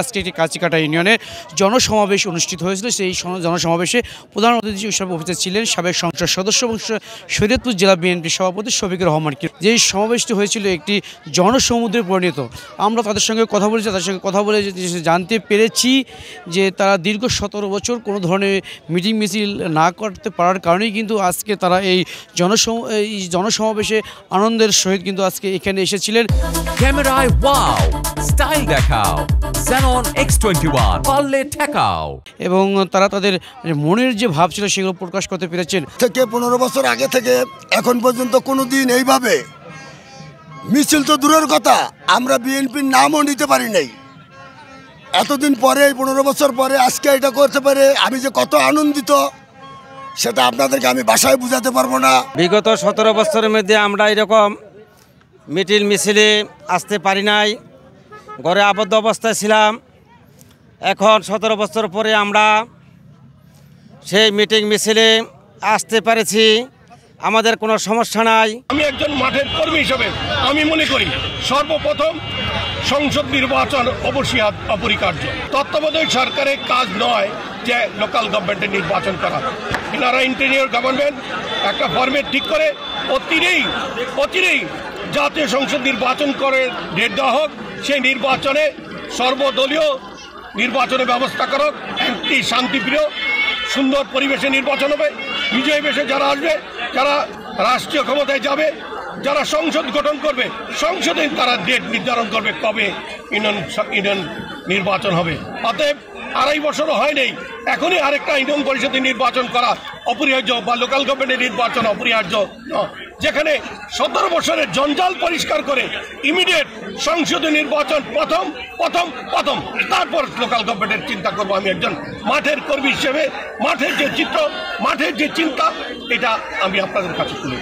আজকে একটি কাঁচিকাটা ইউনিয়নে জনসমাবেশ অনুষ্ঠিত হয়েছিল। সেই জনসমাবেশে প্রধান অতিথি হিসেবে উপস্থিত ছিলেন সাবেক সংসদ সদস্য এবং শরীয়তপুর জেলা বিএনপি সভাপতি শফিকুর রহমান। যেই সমাবেশটি হয়েছিল একটি জনসমুদ্রে পরিণত। আমরা তাদের সঙ্গে কথা বলেছি, তাদের সঙ্গে কথা বলে জানতে পেরেছি যে তারা দীর্ঘ 17 বছর কোনো ধরনের মিটিং মিছিল না করতে পারার কারণেই কিন্তু আজকে তারা এই জনসমাবেশে আনন্দের সহিত কিন্তু আজকে এখানে এসেছিলেন। ক্যামেরায় ওয়াও, স্টাইল দেখাও, Xenon X21 পারলে ঠেকাও। এবং তারা তাদের মনের যে ভাব ছিল সেগুলো প্রকাশ করতে পেরেছেন। থেকে 15 বছর আগে থেকে এখন পর্যন্ত কোনো দিন এইভাবে মিছিল তো দূরের কথা, আমরা বিএনপির নামও নিতে পারি নাই। এতদিন পরে 15 বছর পরে আজকে এটা করতে পারে আমি যে কত আনন্দিত সেটা আপনাদেরকে আমি ভাষায় বোঝাতে পারবো না। বিগত 17 বছরের মধ্যে আমরা এরকম মিটিং মিছিলে আসতে পারি নাই, ঘরে আবদ্ধ অবস্থায় ছিলাম। এখন 17 বছর পরে আমরা সেই মিটিং মিছিলে আসতে পেরেছি, আমাদের কোনো সমস্যা নাই। আমি একজন মাঠের কর্মী হিসেবে আমি মনে করি সর্বপ্রথম সংসদ নির্বাচন অবশ্যই অপরিহার্য। তত্ত্বাবধায়ক সরকারের কাজ নয় যে লোকাল গভর্নমেন্টের নির্বাচন করা। এনারা ইন্টেরিয়র গভর্নমেন্ট একটা ফরম্যাট ঠিক করে অচিরেই জাতীয় সংসদ নির্বাচন করে ডেট দেওয়া হোক। সেই নির্বাচনে সর্বদলীয় নির্বাচনের ব্যবস্থা করুক, একটি শান্তিপ্রিয় সুন্দর পরিবেশে নির্বাচন হবে। বিজয়ী বেশে যারা আসবে, যারা রাষ্ট্রীয় ক্ষমতায় যাবে, যারা সংসদ গঠন করবে, সংসদে তারা ডেট নির্ধারণ করবে কবে ইউনিয়ন নির্বাচন হবে। অতএব 2.5 বছরও হয় নাই, এখনই আরেকটা ইউনিয়ন পরিষদের নির্বাচন করা অপরিহার্য বা লোকাল গভর্নমেন্টের নির্বাচন অপরিহার্য, যেখানে 17 বছরের জঞ্জাল পরিষ্কার করে ইমিডিয়েট সংসদীয় নির্বাচন প্রথম তারপর লোকাল গভর্নমেন্টের চিন্তা করবো। আমি একজন মাঠের কর্মী হিসেবে মাঠের যে চিত্র, মাঠের যে চিন্তা, এটা আমি আপনাদের কাছে তুলি।